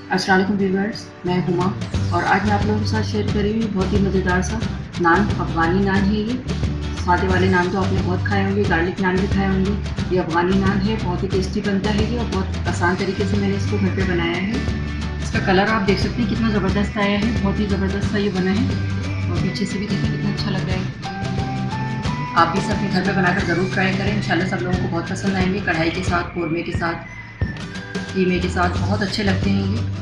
अस्सलाम वालेकुम व्यूअर्स, मैं हुमा और आज मैं आप लोगों के साथ शेयर कर रही हूँ बहुत ही मज़ेदार सा नान। अफ़गानी नान है ये। सादे वाले नान तो आपने बहुत खाए होंगे, गार्लिक नान भी खाए होंगे। ये अफ़गानी नान है, बहुत ही टेस्टी बनता है ये और बहुत आसान तरीके से मैंने इसको घर पे बनाया है। इसका कलर आप देख सकते हैं कितना ज़बरदस्त आया है, बहुत ही ज़बरदस्त सा ये बना है और पीछे से भी देखिए कितना अच्छा लग रहा है। आप भी इसे अपने घर पे बनाकर ज़रूर ट्राई करें, इंशाल्लाह सब लोगों को बहुत पसंद आएंगे। कढ़ाई के साथ, कौरमे के साथ, कीमे के साथ बहुत अच्छे लगते हैं ये।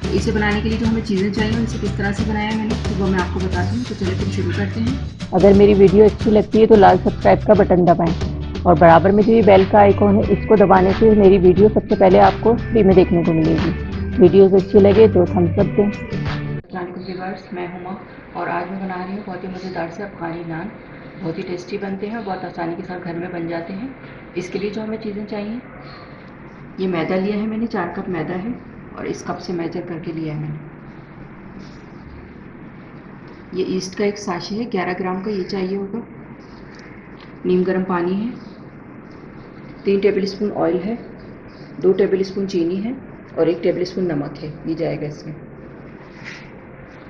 तो इसे बनाने के लिए जो हमें चीज़ें चाहिए उनसे किस तरह से बनाया मैंने तो वो मैं आपको बताती हूँ। तो चलिए फिर शुरू करते हैं। अगर मेरी वीडियो अच्छी लगती है तो लाल सब्सक्राइब का बटन दबाएं और बराबर में जो ये बेल का आइकॉन है इसको दबाने से मेरी वीडियो सबसे पहले आपको फ्री में देखने को मिलेगी। वीडियोस अच्छी लगे तो थम्स अप दें। वालेकुम व्यूअर्स, मैं हुमा और आज मैं बना रही हूँ बहुत ही मज़ेदार से अफ़गानी नान। बहुत ही टेस्टी बनते हैं और बहुत आसानी के साथ घर में बन जाते हैं। इसके लिए जो हमें चीज़ें चाहिए, ये मैदा लिया है मैंने, 4 कप मैदा है और इस कप से मेजर करके लिया है मैंने। ये ईस्ट का एक साशे है, 11 ग्राम का ये चाहिए होगा। नीम गर्म पानी है, 3 टेबल स्पून ऑयल है, 2 टेबल स्पून चीनी है और 1 टेबल स्पून नमक है, ये जाएगा इसमें।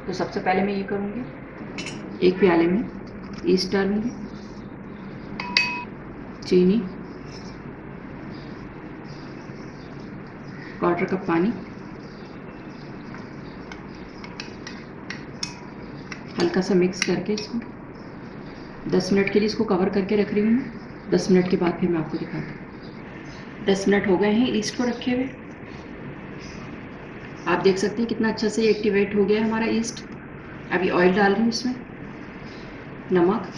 तो सबसे पहले मैं ये करूँगी, एक प्याले में ईस्ट डालूँगी, चीनी, 1/4 कप पानी, हल्का सा मिक्स करके इसको 10 मिनट के लिए इसको कवर करके रख रही हूँ मैं। 10 मिनट के बाद फिर मैं आपको दिखाती हूँ। 10 मिनट हो गए हैं ईस्ट को रखे हुए। आप देख सकते हैं कितना अच्छा से एक्टिवेट हो गया है हमारा ईस्ट। अभी ऑयल डाल रही हूँ इसमें, नमक,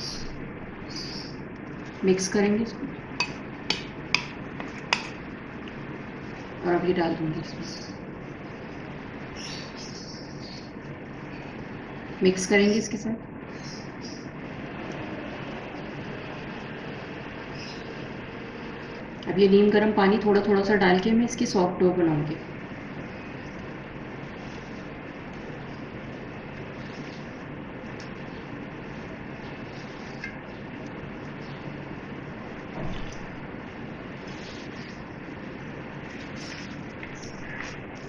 मिक्स करेंगे इसको और अब ये डाल दूँगी इसमें, मिक्स करेंगे इसके साथ। अब ये नीम गर्म पानी थोड़ा थोड़ा सा डाल के मैं इसकी सॉफ्ट डो बनाऊँगी।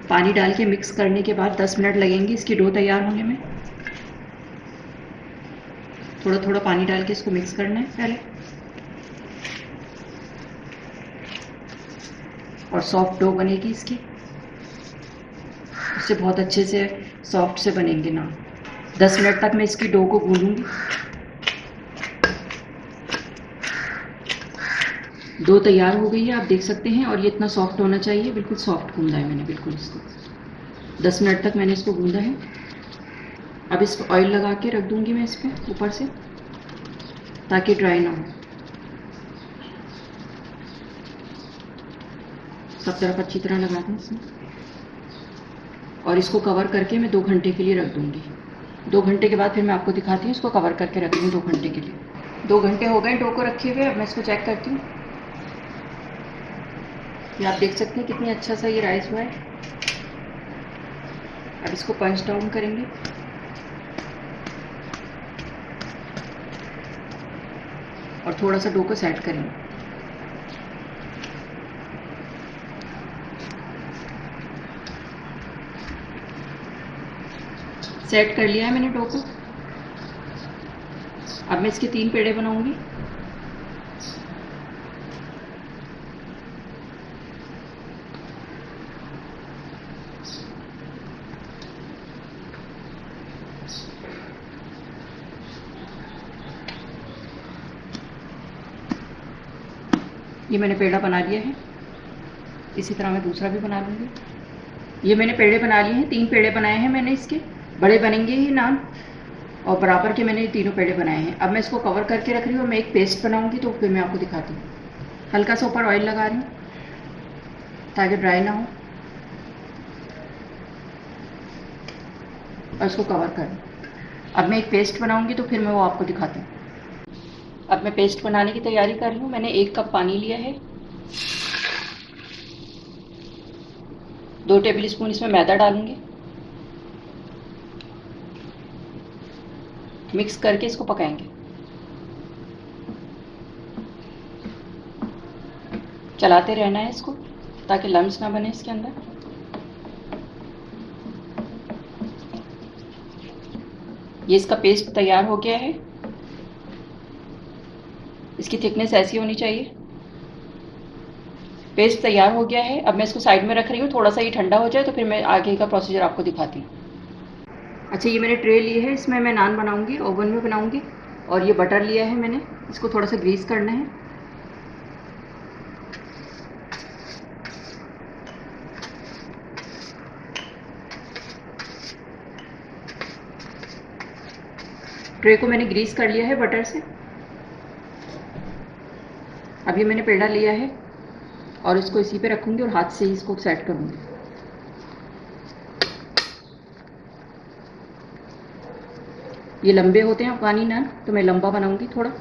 पानी डाल के मिक्स करने के बाद 10 मिनट लगेंगे इसकी डो तैयार होने में। थोड़ा थोड़ा पानी डाल के इसको मिक्स करना है पहले और सॉफ्ट डो बनेगी इसकी। इससे बहुत अच्छे से सॉफ्ट से बनेंगे नान। 10 मिनट तक मैं इसकी डो को गूंदूंगी। डो तैयार हो गई है, आप देख सकते हैं, और ये इतना सॉफ्ट होना चाहिए, बिल्कुल सॉफ्ट गूंदा है मैंने बिल्कुल इसको। 10 मिनट तक मैंने इसको गूंदा है। अब इस पर ऑयल लगा के रख दूंगी मैं इस पर ऊपर से, ताकि ड्राई ना हो। सब तरफ अच्छी तरह लगा दें इसमें और इसको कवर करके मैं 2 घंटे के लिए रख दूंगी। 2 घंटे के बाद फिर मैं आपको दिखाती हूँ। इसको कवर करके रख दूँगी 2 घंटे के लिए। 2 घंटे हो गए डो को रखे हुए। अब मैं इसको चेक करती हूँ। ये आप देख सकते हैं कितनी अच्छा सा ये राइस हुआ है। अब इसको पंच डाउन करेंगे और थोड़ा सा डो को सेट करेंगे। सेट कर लिया है मैंने डो को। अब मैं इसके 3 पेड़े बनाऊंगी। ये मैंने पेड़ा बना लिया है। इसी तरह मैं दूसरा भी बना लूँगी। ये मैंने पेड़े बना लिए हैं, 3 पेड़े बनाए हैं मैंने इसके। बड़े बनेंगे ये नान और बराबर के मैंने ये तीनों पेड़े बनाए हैं। अब मैं इसको कवर करके रख रही हूँ। मैं एक पेस्ट बनाऊंगी तो फिर मैं आपको दिखाती हूँ। हल्का सा ऊपर ऑयल लगा रही हूँ ताकि ड्राई ना हो और इसको कवर कर। अब मैं एक पेस्ट बनाऊंगी तो फिर मैं वो आपको दिखाती हूँ। अब मैं पेस्ट बनाने की तैयारी कर रही हूँ। मैंने 1 कप पानी लिया है, 2 टेबल स्पून इसमें मैदा डालूंगी, मिक्स करके इसको पकाएंगे। चलाते रहना है इसको ताकि लम्स ना बने इसके अंदर। ये इसका पेस्ट तैयार हो गया है। इसकी थिकनेस ऐसी होनी चाहिए। पेस्ट तैयार हो गया है। अब मैं इसको साइड में रख रही हूँ, थोड़ा सा ये ठंडा हो जाए तो फिर मैं आगे का प्रोसीजर आपको दिखाती हूँ। अच्छा, ये मैंने ट्रे ली है, इसमें मैं नान बनाऊंगी, ओवन में बनाऊंगी। और ये बटर लिया है मैंने, इसको थोड़ा सा ग्रीस करना है। ट्रे को मैंने ग्रीस कर लिया है बटर से। अब ये मैंने पेड़ा लिया है और इसको इसी पे रखूंगी और हाथ से ही इसको सेट करूंगी। ये लंबे होते हैं अफगानी नान, तो मैं लंबा बनाऊंगी थोड़ा।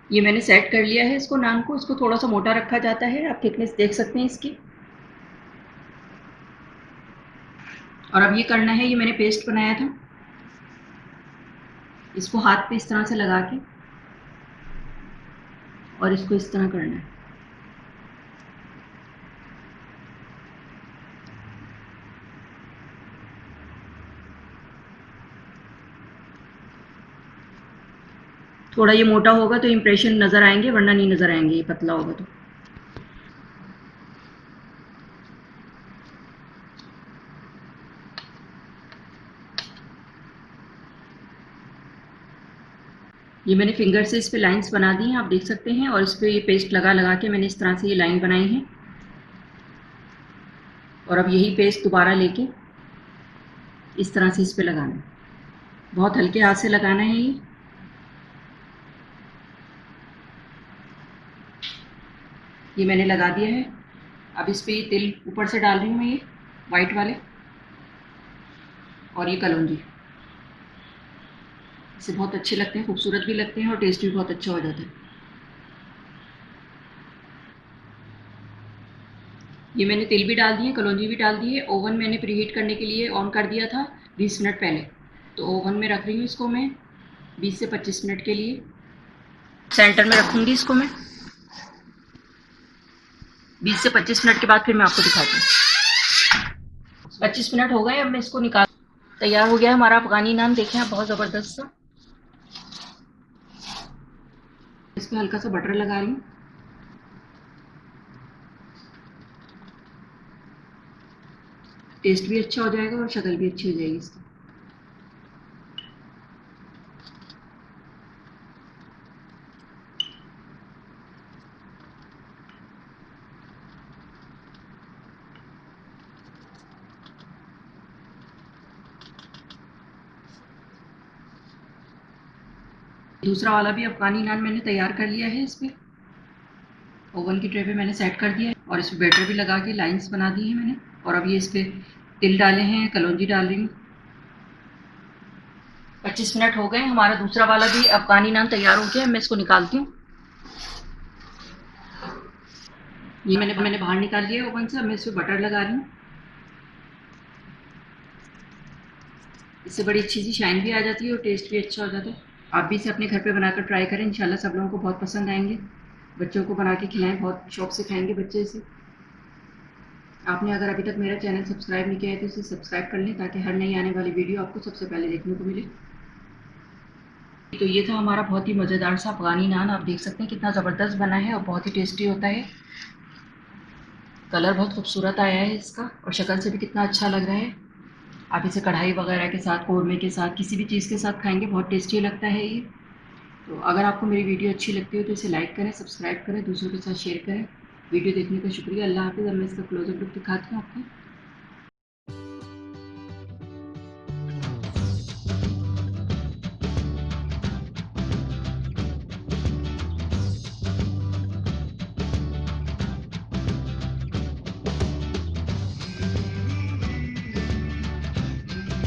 ये मैंने सेट कर लिया है इसको, नान को। इसको थोड़ा सा मोटा रखा जाता है, आप थिकनेस देख सकते हैं इसकी। और अब ये करना है, ये मैंने पेस्ट बनाया था, इसको हाथ पे इस तरह से लगा के और इसको इस तरह करना है। थोड़ा ये मोटा होगा तो इम्प्रेशन नज़र आएंगे, वरना नहीं नज़र आएंगे ये पतला होगा तो। ये मैंने फिंगर से इस पे लाइंस बना दी हैं, आप देख सकते हैं। और इस पे ये पेस्ट लगा लगा के मैंने इस तरह से ये लाइन बनाई है। और अब यही पेस्ट दोबारा लेके इस तरह से इस पे लगाना है। बहुत हल्के हाथ से लगाना है ये मैंने लगा दिया है। अब इस पे ये तिल ऊपर से डाल रही हूँ मैं, ये वाइट वाले। और ये कलौंजी, इससे बहुत अच्छे लगते हैं, खूबसूरत भी लगते हैं और टेस्ट भी बहुत अच्छा हो जाता है। ये मैंने तिल भी डाल दिए, कलौंजी भी डाल दी है। ओवन मैंने प्रीहीट करने के लिए ऑन कर दिया था 20 मिनट पहले। तो ओवन में रख रही हूँ इसको मैं 20 से 25 मिनट के लिए। सेंटर में रखूँगी इसको मैं 20 से 25 मिनट के बाद फिर मैं आपको दिखाती हूँ। 25 मिनट हो गए, अब मैं इसको निकाल। तैयार हो गया है हमारा अफगानी नान, देखें आप, बहुत ज़बरदस्त सा। इस पर हल्का सा बटर लगा रही हूँ। टेस्ट भी अच्छा हो जाएगा और शक्ल भी अच्छी हो जाएगी इसकी। दूसरा वाला भी अफगानी नान मैंने तैयार कर लिया है। इस पे ओवन की ट्रे पे मैंने सेट कर दिया है और इस पर बैटर भी लगा के लाइंस बना दी है मैंने। और अब ये इस पे तिल डाले हैं, कलौंजी डाल रही हूँ। 25 मिनट हो गए, हमारा दूसरा वाला भी अफगानी नान तैयार हो गया है। मैं इसको निकालती हूँ। ये मैंने बाहर निकाल लिया है ओवन से। अब मैं इस पर बटर लगा रही हूँ, इससे बड़ी अच्छी सी शाइन भी आ जाती है और टेस्ट भी अच्छा हो जाता है। आप भी इसे अपने घर पे बनाकर ट्राई करें, इंशाल्लाह सब लोगों को बहुत पसंद आएंगे। बच्चों को बना के खिलाएं, बहुत शौक से खाएंगे बच्चे इसे। आपने अगर अभी तक मेरा चैनल सब्सक्राइब नहीं किया है तो इसे सब्सक्राइब कर लें, ताकि हर नई आने वाली वीडियो आपको सबसे पहले देखने को मिले। तो ये था हमारा बहुत ही मज़ेदार सा अफगानी नान। आप देख सकते हैं कितना ज़बरदस्त बना है और बहुत ही टेस्टी होता है। कलर बहुत खूबसूरत आया है इसका और शक्ल से भी कितना अच्छा लग रहा है। आप इसे कढ़ाई वगैरह के साथ, कौरमे के साथ, किसी भी चीज़ के साथ खाएंगे, बहुत टेस्टी लगता है ये। तो अगर आपको मेरी वीडियो अच्छी लगती हो तो इसे लाइक करें, सब्सक्राइब करें, दूसरों के साथ शेयर करें। वीडियो देखने का शुक्रिया। अल्लाह हाफ़िज़। अब मैं इसका क्लोज़अप लुक दिखाती हूँ आपको।